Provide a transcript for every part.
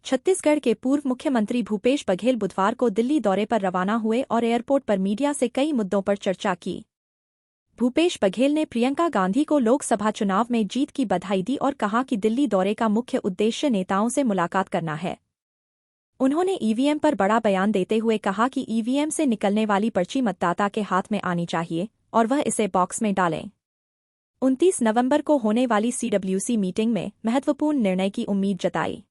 छत्तीसगढ़ के पूर्व मुख्यमंत्री भूपेश बघेल बुधवार को दिल्ली दौरे पर रवाना हुए और एयरपोर्ट पर मीडिया से कई मुद्दों पर चर्चा की। भूपेश बघेल ने प्रियंका गांधी को लोकसभा चुनाव में जीत की बधाई दी और कहा कि दिल्ली दौरे का मुख्य उद्देश्य नेताओं से मुलाकात करना है। उन्होंने ईवीएम पर बड़ा बयान देते हुए कहा कि ईवीएम से निकलने वाली पर्ची मतदाता के हाथ में आनी चाहिए और वह इसे बॉक्स में डालें। 29 नवंबर को होने वाली सीडब्ल्यूसी मीटिंग में महत्वपूर्ण निर्णय की उम्मीद जताई।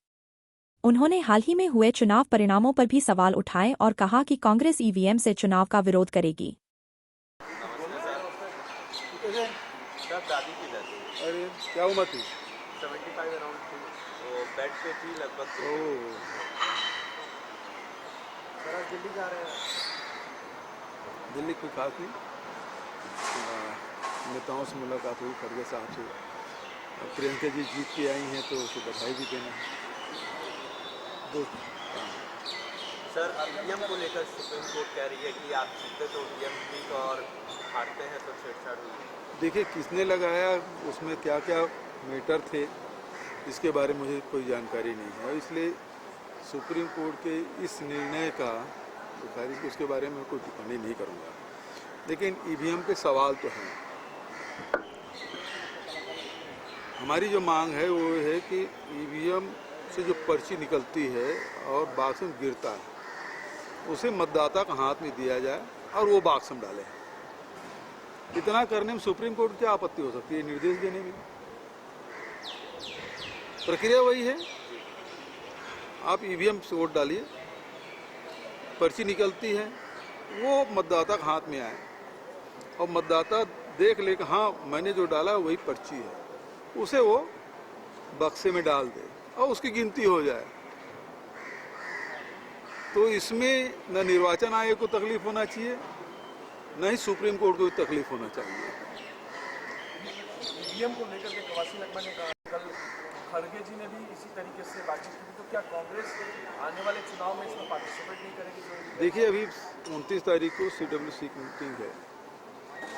उन्होंने हाल ही में हुए चुनाव परिणामों पर भी सवाल उठाए और कहा कि कांग्रेस ईवीएम से चुनाव का विरोध करेगी। दादी की दादी। अरे क्या उम्र थी? 75 अराउंड थी, वो बेड पे थी लगभग। सर दिल्ली जा रहे हैं। दिल्ली कोई खास नहीं, नेताओं से मुलाकात हुई, खड़गे साहब से। प्रियंका जी जीत के आई हैं तो उसे बधाई भी देना है। सर ईवीएम को लेकर सुप्रीम कोर्ट कह रही है कि आप जीतते तो ईवीएम ठीक और हारते हैं तो छेड़छाड़ हुई। देखिए किसने लगाया, उसमें क्या क्या मैटर थे, इसके बारे में मुझे कोई जानकारी नहीं है, इसलिए सुप्रीम कोर्ट के इस निर्णय का उसके बारे में कोई टिप्पणी नहीं करूँगा। लेकिन ईवीएम के सवाल तो हैं। हमारी जो मांग है वो है कि ईवीएम से जो पर्ची निकलती है और बॉक्स में गिरता है उसे मतदाता का हाथ में दिया जाए और वो बॉक्स में डाले। इतना करने में सुप्रीम कोर्ट की क्या आपत्ति हो सकती है? निर्देश देने में प्रक्रिया वही है। आप ईवीएम से वोट डालिए, पर्ची निकलती है वो मतदाता के हाथ में आए और मतदाता देख ले कि हाँ मैंने जो डाला वही पर्ची है, उसे वो बक्से में डाल दे और उसकी गिनती हो जाए। तो इसमें न निर्वाचन आयोग को तकलीफ होना चाहिए, न ही सुप्रीम कोर्ट को भी तकलीफ होना चाहिए। ईवीएम को लेकर के कवासी नगमा ने कहा, कल खड़गे जी ने भी इसी तरीके से बातचीत की, तो क्या कांग्रेस आने वाले चुनाव में इसमें पार्टिसिपेट नहीं करेगी? देखिए अभी 29 तारीख को सीडब्ल्यूसी की मीटिंग है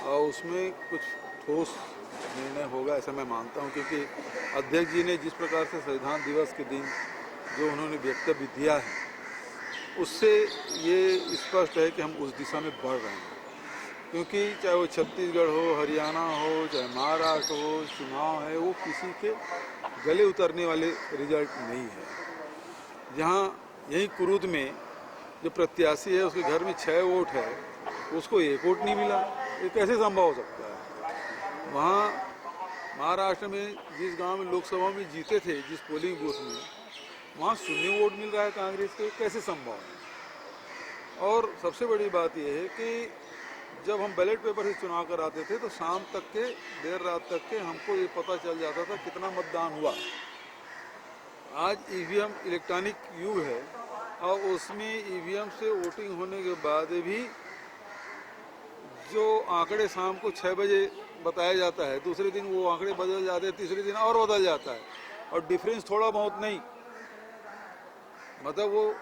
और उसमें कुछ ठोस निर्णय होगा ऐसा मैं मानता हूं, क्योंकि अध्यक्ष जी ने जिस प्रकार से संविधान दिवस के दिन जो उन्होंने वक्तव्य दिया है उससे ये स्पष्ट है कि हम उस दिशा में बढ़ रहे हैं। क्योंकि चाहे वो छत्तीसगढ़ हो, हरियाणा हो, चाहे महाराष्ट्र हो, चुनाव है वो किसी के गले उतरने वाले रिजल्ट नहीं है। जहाँ यही कुरूद में जो प्रत्याशी है उसके घर में 6 वोट है, उसको 1 वोट नहीं मिला, ये कैसे संभव हो सकता है? वहाँ महाराष्ट्र में जिस गांव में लोकसभा में जीते थे, जिस पोलिंग बूथ में, वहाँ 0 वोट मिल रहा है कांग्रेस को, कैसे संभव है? और सबसे बड़ी बात यह है कि जब हम बैलेट पेपर से चुनाव कराते थे तो शाम तक के, देर रात तक के हमको ये पता चल जाता था कितना मतदान हुआ। आज ईवीएम इलेक्ट्रॉनिक युग है और उसमें ईवीएम से वोटिंग होने के बाद भी जो आंकड़े शाम को 6 बजे बताया जाता है, दूसरे दिन वो आंकड़े बदल जाते हैं, तीसरे दिन और बदल जाता है और डिफरेंस थोड़ा बहुत नहीं, मतलब वो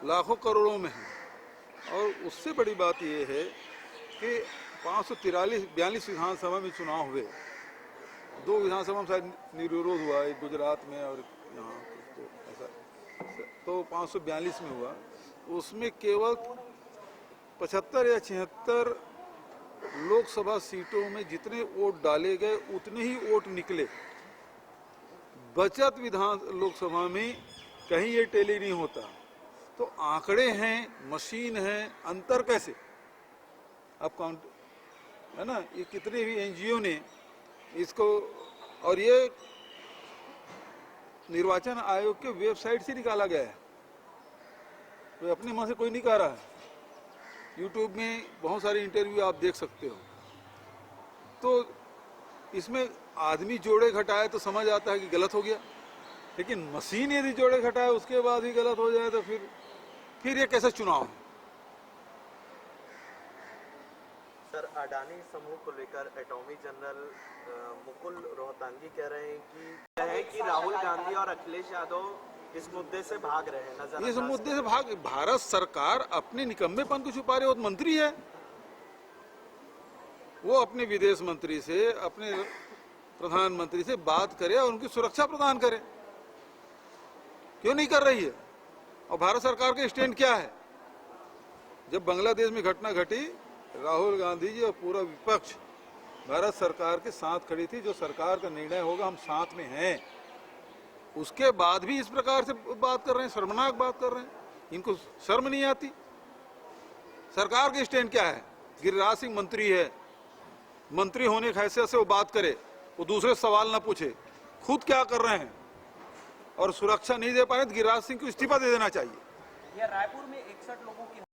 लाखों करोड़ों में है। और उससे बड़ी बात ये है कि 542 विधानसभा में चुनाव हुए, 2 विधानसभा में शायद निर्विरोध हुआ, एक गुजरात में और यहाँ, तो ऐसा तो 542 में हुआ। उसमें केवल 75 या 76 लोकसभा सीटों में जितने वोट डाले गए उतने ही वोट निकले। बचत विधान लोकसभा में कहीं ये टैली नहीं होता। तो आंकड़े हैं, मशीन है, अंतर कैसे? अब काउंट है ना, ये कितने भी एनजीओ ने इसको, और ये निर्वाचन आयोग के वेबसाइट से निकाला गया है, तो अपने मन से कोई नहीं कह रहा है। यूट्यूब में बहुत सारे इंटरव्यू आप देख सकते हो। तो इसमें आदमी जोड़े घटाए तो समझ आता है कि गलत हो गया, लेकिन मशीन यदि जोड़े घटाए उसके बाद ही गलत हो जाए तो फिर ये कैसा चुनाव है? सर अडानी समूह को लेकर अटॉर्नी जनरल मुकुल रोहतगी कह रहे हैं कि राहुल गांधी और अखिलेश यादव इस मुद्दे से भाग रहे हैं। नजर इस मुद्दे से भाग, भारत सरकार अपने निकम्मेपन को छुपा रही है। वो मंत्री है, वो अपने विदेश मंत्री से, अपने प्रधानमंत्री से बात करे और उनकी सुरक्षा प्रदान करे। क्यों नहीं कर रही है? और भारत सरकार का स्टैंड क्या है? जब बांग्लादेश में घटना घटी, राहुल गांधी जी और पूरा विपक्ष भारत सरकार के साथ खड़ी थी, जो सरकार का निर्णय होगा हम साथ में हैं। उसके बाद भी इस प्रकार से बात कर रहे हैं, शर्मनाक बात कर रहे हैं। इनको शर्म नहीं आती? सरकार के स्टैंड क्या है? गिरिराज सिंह मंत्री है, मंत्री होने की हैसियत से वो बात करे, वो दूसरे सवाल ना पूछे, खुद क्या कर रहे हैं और सुरक्षा नहीं दे पाए तो गिरिराज सिंह को इस्तीफा दे देना चाहिए। यह रायपुर में 61 लोगों की